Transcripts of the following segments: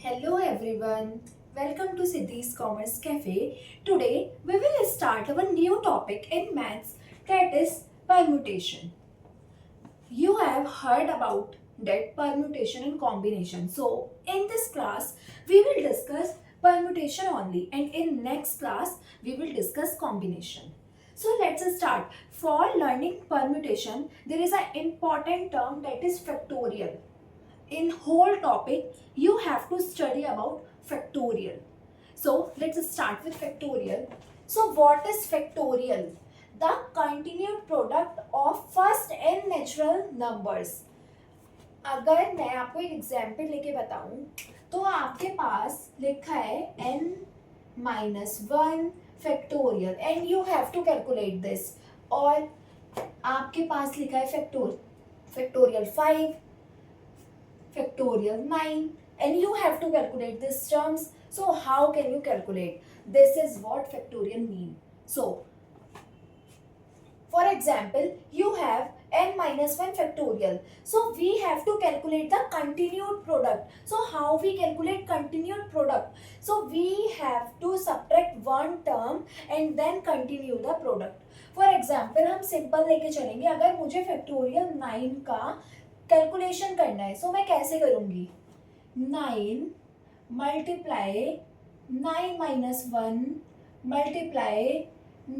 Hello everyone, welcome to Siddhi's Commerce Cafe. Today we will start our new topic in maths, that is permutation. You have heard about that permutation and combination. So in this class we will discuss permutation only, and in next class we will discuss combination. So let's start. For learning permutation there is an important term, that is factorial. In whole topic you have to study about factorial. So let's start with factorial. So what is factorial? The continued product of first n natural numbers. अगर मैं आपको एक example लेके बताऊं तो आपके पास लिखा है n minus one factorial and you have to calculate this, और आपके पास लिखा है factorial 5, factorial 9, and you have to calculate these terms. So how can you calculate? This is what factorial mean. So for example you have n minus 1 factorial, so we have to calculate the continued product. So how we calculate continued product? So we have to subtract one term and then continue the product. For example हम simple लेके चलेंगे. अगर मुझे factorial 9 का calculation करना है, सो मैं कैसे करूंगी? 9 multiply 9 minus 1 multiply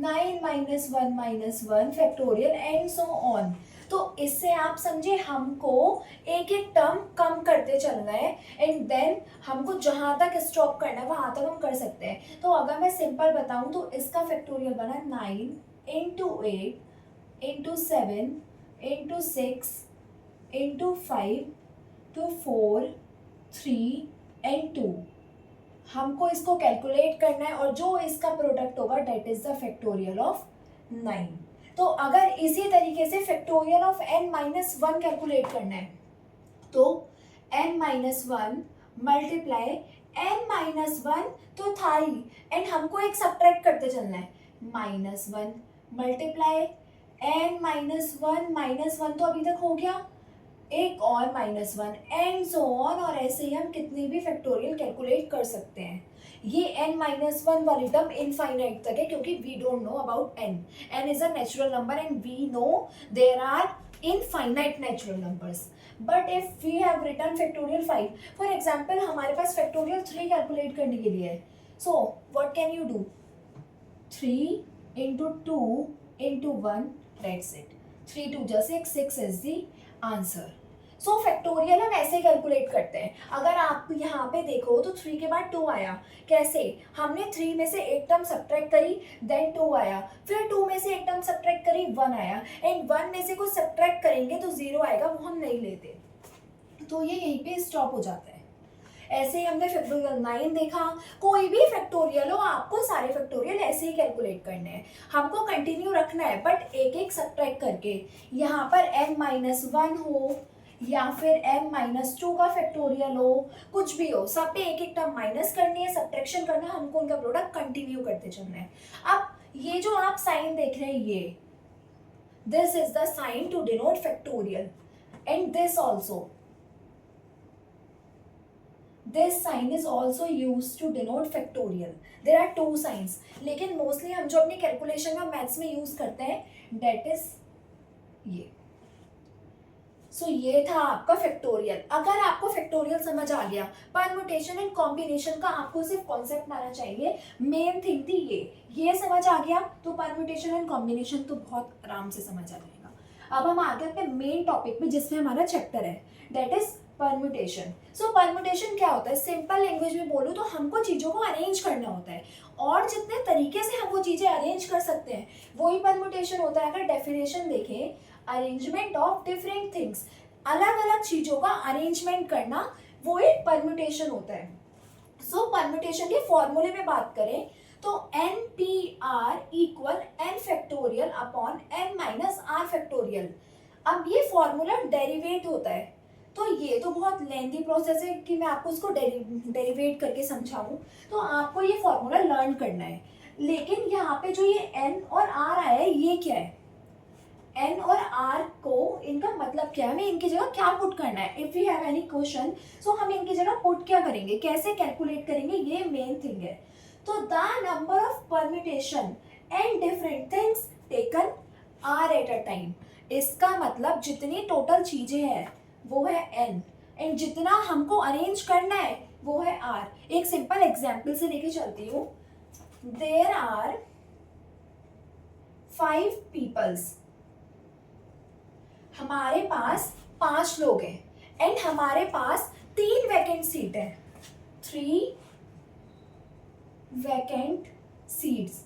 9 minus 1 minus 1 factorial and so on. तो इससे आप समझे हमको एक एक टर्म कम करते चलना है एंड देन हमको जहां तक स्टॉप करना है वहां तक हम कर सकते हैं. तो अगर मैं सिंपल बताऊं तो इसका फैक्टोरियल बना 9 into 8 into 7 into 6 into 5 to 4 3 and 2. हमको इसको कैलकुलेट करना है और जो इसका प्रोडक्ट होगा that is the factorial of 9. तो अगर इसी तरीके से factorial of n minus 1 calculate करना है तो n minus 1 multiply n minus 1 तो था ही, एंड हमको एक सब्ट्रैक्ट करते चलना है. माइनस 1 मल्टीप्लाई n माइनस 1 तो अभी तक हो गया, एक और माइनस 1 एंड सो ऑन, और ऐसे ही हम कितने भी फैक्टोरियल कैलकुलेट कर सकते हैं. ये n माइनस 1 वाली टर्म इनफाइनाइट तक है क्योंकि we don't know about n. n is a natural number and we know there are infinite natural numbers. But if we have written factorial 5, for example हमारे पास फैक्टोरियल 3 कैलकुलेट करने के लिए है. So what can you do? 3 into 2 into 1, that's it. 3 2 जा 6, 6 is the answer. So factorial हम ऐसे calculate करते हैं. अगर आप यहाँ पे देखो तो 3 के बाद 2 आया. कैसे? हमने 3 में से एक टर्म सब्ट्रैक्ट करी, देन 2 आया, फिर 2 में से एक टर्म सब्ट्रैक्ट करी, 1 आया, एंड 1 में से कुछ सब्ट्रैक्ट करेंगे तो 0 आएगा, वो हम नहीं लेते. तो ये यहीं पे स्टॉप हो जाता है. ऐसे ही हमने फैक्टोरियल 9 देखा. कोई भी फैक्टोरियल हो आपको सारे फैक्टोरियल ऐसे ही कैलकुलेट करने हैं. हमको कंटिन्यू रखना है बट एक एक सब्ट्रैक्ट करके. यहाँ पर m माइनस 1 हो या फिर m माइनस 2 का फैक्टोरियल हो, कुछ भी हो, सब पे एक एक टर्म माइनस करनी है, सब्ट्रैक्शन करना है, हमको उनका प्रोडक्ट कंटिन्यू करते चलना है. अब ये जो आप साइन देख रहे हैं, ये this is the sign to denote factorial, and this also, this sign is also used to denote factorial. There are two signs, लेकिन मोस्टली हम जो अपनी कैलकुलेशन में मैथ्स में यूज करते हैं डेट इज ये. सो ये था आपका फैक्टोरियल. अगर आपको फैक्टोरियल समझ आ गया, परम्यूटेशन एंड कॉम्बिनेशन का आपको सिर्फ कॉन्सेप्ट आना चाहिए. मेन थिंग थी ये समझ आ गया तो परम्यूटेशन एंड कॉम्बिनेशन तो बहुत आराम से समझ आ जाएगा. अब हम आगे अपने मेन टॉपिक पे जिसमें हमारा चैप्टर है, that is permutation. So permutation क्या होता है? सिंपल लैंग्वेज में बोलूँ तो हमको चीज़ों को अरेंज करना होता है, और जितने तरीके से हम वो चीज़ें अरेंज कर सकते हैं वही परम्यूटेशन होता है. अगर डेफिनेशन देखें, अरेंजमेंट ऑफ डिफरेंट थिंग्स, अलग अलग चीज़ों का अरेंजमेंट करना, वो एक परम्यूटेशन होता है. सो परम्यूटेशन के फॉर्मूले में बात करें तो N P R equal N factorial upon N minus R factorial. अब ये फॉर्मूला डेरिवेट होता है, तो ये तो बहुत लेंथी प्रोसेस है कि मैं आपको इसको डेरिवेट करके समझाऊं. तो आपको ये फॉर्मूला लर्न करना है. लेकिन यहाँ पे जो ये एन और आर आया है, ये क्या है? एन और आर को इनका मतलब क्या है, हमें इनकी जगह क्या पुट करना है. If we have any question so हम इनकी जगह पुट क्या करेंगे, कैसे कैलकुलेट करेंगे, ये मेन थिंग है. तो the number of permutation and different things taken are at a time. इसका मतलब जितनी टोटल चीजें हैं वो है एन, एंड जितना हमको अरेंज करना है वो है आर. एक सिंपल एग्जाम्पल से लेके चलती हूँ. There are 5 peoples. हमारे पास 5 लोग हैं एंड हमारे पास 3 वैकेंट सीट है. 3 वैकेंट सीट्स.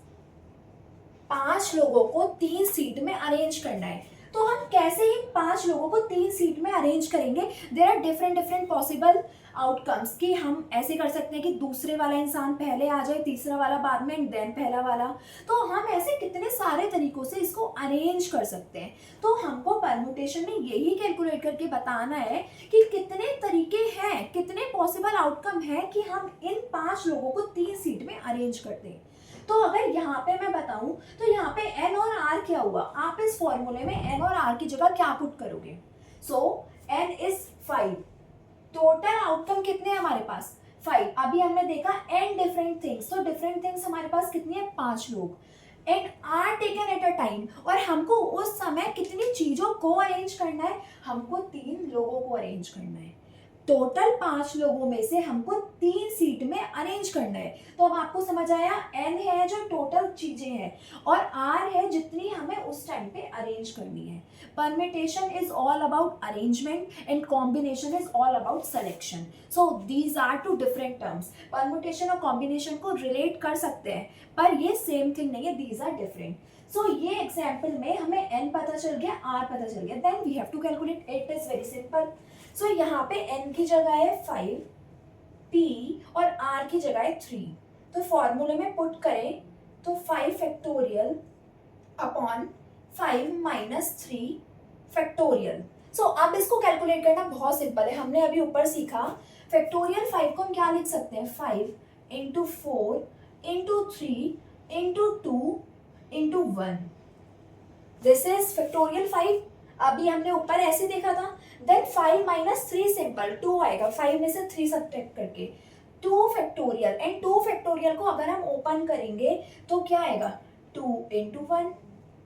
5 लोगों को 3 सीट में अरेंज करना है. तो हम कैसे ही 5 लोगों को 3 सीट में अरेंज करेंगे. There are different possible outcomes कि हम ऐसे कर सकते हैं कि दूसरे वाला इंसान पहले आ जाए, तीसरा वाला बाद में, एंड देन पहला वाला. तो हम ऐसे कितने सारे तरीकों से इसको अरेंज कर सकते हैं. तो हमको परम्यूटेशन में यही कैलकुलेट करके बताना है कि कितने तरीके हैं, कितने पॉसिबल आउटकम है कि हम इन 5 लोगों को 3 सीट में अरेंज कर दें. तो अगर यहाँ पे मैं बताऊं तो यहाँ पे n और r क्या हुआ, आप इस फॉर्मूले में n और r की जगह क्या पुट करोगे. So n is 5. Total outcome कितने हैं हमारे पास, 5. अभी हमने देखा n डिफरेंट थिंग्स. तो डिफरेंट थिंग्स हमारे पास कितनी है, 5 लोग, and are taken at a time. और हमको उस समय कितनी चीजों को अरेंज करना है, हमको 3 लोगों को अरेंज करना है. टोटल 5 लोगों में से हमको 3 सीट में अरेंज करना है. तो अब आपको समझ आया, n है जो टोटल चीजें हैं और r है जितनी हमें उस टाइम पे अरेंज करनी है. Permutation is all about arrangement and combination is all about selection. So these are 2 different terms. Permutation और कॉम्बिनेशन को रिलेट कर सकते हैं पर ये सेम थिंग नहीं है, दीज आर डिफरेंट. सो ये एग्जाम्पल में हमें n पता चल गया, r पता चल गया, then we have to calculate. It is very simple. So यहाँ पे n की जगह है 5, p और r की जगह है 3. तो फॉर्मूले में पुट करें तो 5 फैक्टोरियल अपॉन 5 माइनस 3 फैक्टोरियल. सो अब इसको कैलकुलेट करना बहुत सिंपल है. हमने अभी ऊपर सीखा फैक्टोरियल 5 को हम क्या लिख सकते हैं, 5 into 4 into 3 into 2 into 1. This is factorial 5. अभी हमने ऊपर ऐसे देखा था. देन 5 माइनस 3 सिंपल 2 आएगा, 5 में से 3 सब्ट्रैक्ट करके 2 फैक्टोरियल. एंड 2 फैक्टोरियल को अगर हम ओपन करेंगे तो क्या आएगा, 2 इंटू 1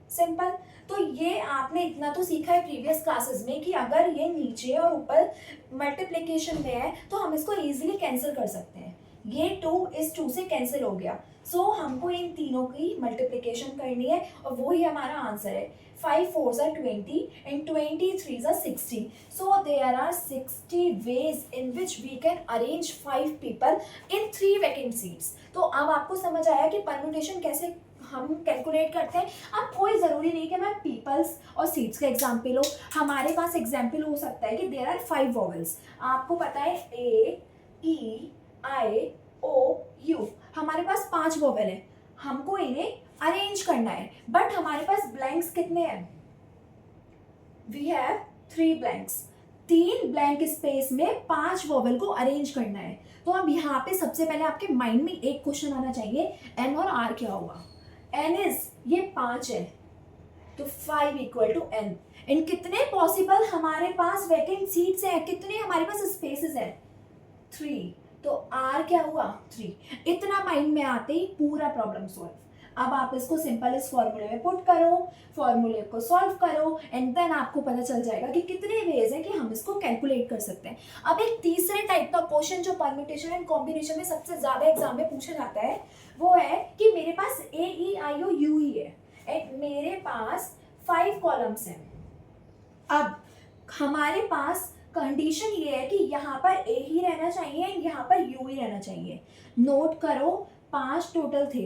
सिंपल. तो ये आपने इतना तो सीखा है प्रीवियस क्लासेस में कि अगर ये नीचे और ऊपर मल्टीप्लिकेशन में है तो हम इसको इजीली कैंसिल कर सकते हैं. ये 2 इस 2 से कैंसिल हो गया. सो हमको इन तीनों की मल्टीप्लिकेशन करनी है और वो ही हमारा आंसर है. 5 4s are 20 and 20 3s are 60. So there are 60 ways in which we can arrange 5 people in 3 vacant seats. तो अब आपको समझ आया कि परम्यूटेशन कैसे हम कैलकुलेट करते हैं. अब कोई ज़रूरी नहीं कि मैं पीपल्स और सीट्स का एग्जाम्पल हो. हमारे पास एग्जाम्पल हो सकता है कि देयर आर 5 वॉवल्स. आपको पता है ए ई आई ओ यू. हमारे पास 5 वॉवल है, हमको इन्हें अरेंज करना है. बट हमारे पास ब्लैंक्स कितने हैं, we have 3 blanks. 3 blank space में 5 वॉवल को अरेंज करना है. तो अब यहाँ पे सबसे पहले आपके माइंड में एक क्वेश्चन आना चाहिए, n और r क्या होगा. n इज ये 5 है तो 5 इक्वल टू n. एंड कितने पॉसिबल हमारे पास वैकेंट सीट्स हैं, कितने हमारे पास स्पेसेस हैं, 3. तो r क्या हुआ, 3. इतना माइंड में आते ही पूरा प्रॉब्लम सॉल्व. अब आप इसको सिंपल इस फॉर्मूले में पुट करो, फॉर्मूले को सॉल्व करो एंड देन आपको पता चल जाएगा कि कितने वेज हैं कि हम इसको कैलकुलेट कर सकते हैं. अब एक तीसरे टाइप का क्वेश्चन जो परम्यूटेशन एंड कॉम्बिनेशन में सबसे ज़्यादा एग्जाम में पूछा जाता है वो है कि मेरे पास ए ई आई ओ यू ही है एंड मेरे पास 5 कॉलम्स हैं. अब हमारे पास कंडीशन ये है कि यहाँ पर ए ही रहना चाहिए एंड यहाँ पर यू ही रहना चाहिए. नोट करो 5 टोटल थे,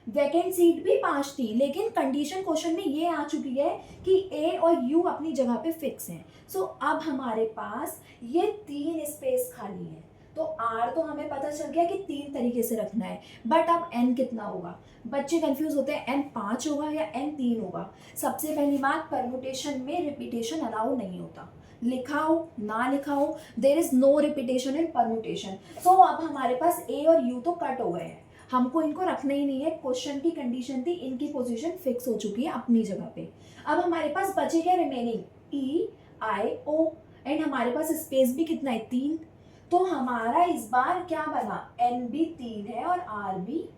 वैकेंट सीट भी 5 थी, लेकिन कंडीशन क्वेश्चन में ये आ चुकी है कि ए और यू अपनी जगह पे फिक्स हैं. सो अब हमारे पास ये 3 स्पेस खाली है. तो आर तो हमें पता चल गया कि 3 तरीके से रखना है. बट अब एन कितना होगा, बच्चे कंफ्यूज होते हैं एन 5 होगा या एन 3 होगा. सबसे पहली बात, परम्यूटेशन में रिपीटेशन अलाउ नहीं होता. लिखाओ ना लिखाओ, there is no repetition in permutation. So अब हमारे पास ए और यू तो कट हो गए हैं. हमको इनको रखना ही नहीं है, क्वेश्चन की कंडीशन थी, इनकी पोजीशन फिक्स हो चुकी है अपनी जगह पे। अब हमारे पास बचे क्या remaining, E I O, and हमारे पास स्पेस भी कितना है 3, तो हमारा इस बार क्या बना, एन भी 3 है और आर भी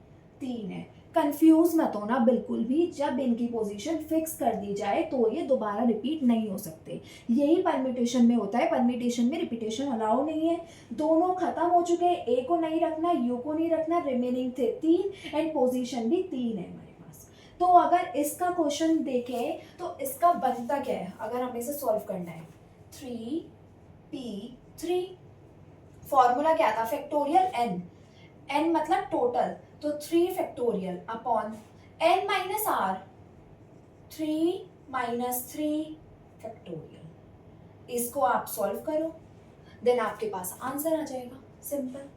3 है। कंफ्यूज मत होना बिल्कुल भी, जब इनकी पोजीशन फिक्स कर दी जाए तो ये दोबारा रिपीट नहीं हो सकते। यही परम्यूटेशन में होता है, परम्यूटेशन में रिपीटेशन अलाउ नहीं है। दोनों खत्म हो चुके हैं, ए को नहीं रखना, यू को नहीं रखना, रिमेनिंग थे 3 एंड पोजीशन भी 3 है हमारे पास। तो अगर इसका क्वेश्चन देखें तो इसका बनता क्या है, अगर हमें इसे सॉल्व करना है, 3p3, फॉर्मूला क्या था, फैक्टोरियल n मतलब टोटल, तो 3 factorial upon n minus R, 3 minus 3 factorial. इसको आप सॉल्व करो, देन आपके पास आंसर आ जाएगा, सिंपल।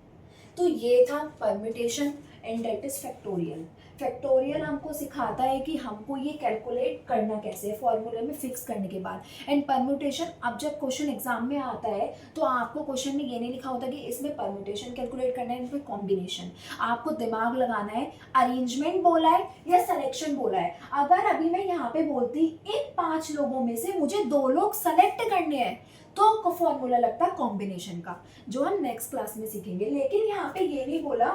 तो ये था permutation and that is factorial. Factorial हमको सिखाता है कि हमको ये कैलकुलेट करना कैसे है फॉर्मूले में फिक्स करने के बाद। एंड परम्यूटेशन, अब जब क्वेश्चन एग्जाम में आता है तो आपको क्वेश्चन में ये नहीं लिखा होता कि इसमें परम्यूटेशन कैलकुलेट करना है, इसमें कॉम्बिनेशन। आपको दिमाग लगाना है, अरेंजमेंट बोला है या सिलेक्शन बोला है। अगर अभी मैं यहाँ पे बोलती इन 5 लोगों में से मुझे 2 लोग सेलेक्ट करने हैं, तो फॉर्मूला लगता है कॉम्बिनेशन का, जो हम नेक्स्ट क्लास में सीखेंगे। लेकिन यहाँ पे ये नहीं बोला,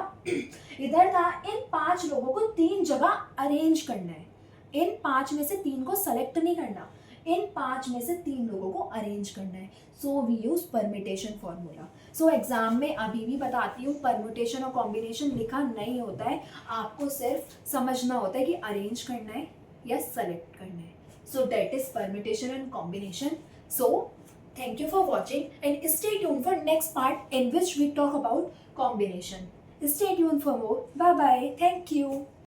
इधर था इन 5 लोगों को 3 जगह अरेंज करना है, इन 5 में से 3 को सेलेक्ट नहीं करना, इन 5 में से 3 लोगों को अरेंज करना है। So we use permutation formula. So exam में अभी भी बताती हूँ, परम्यूटेशन और कॉम्बिनेशन लिखा नहीं होता है, आपको सिर्फ समझना होता है कि अरेंज करना है या सेलेक्ट करना है। So that is permutation and combination. So thank you for watching and stay tuned for next part in which we talk about combination. Stay tuned for more. Bye bye. Thank you.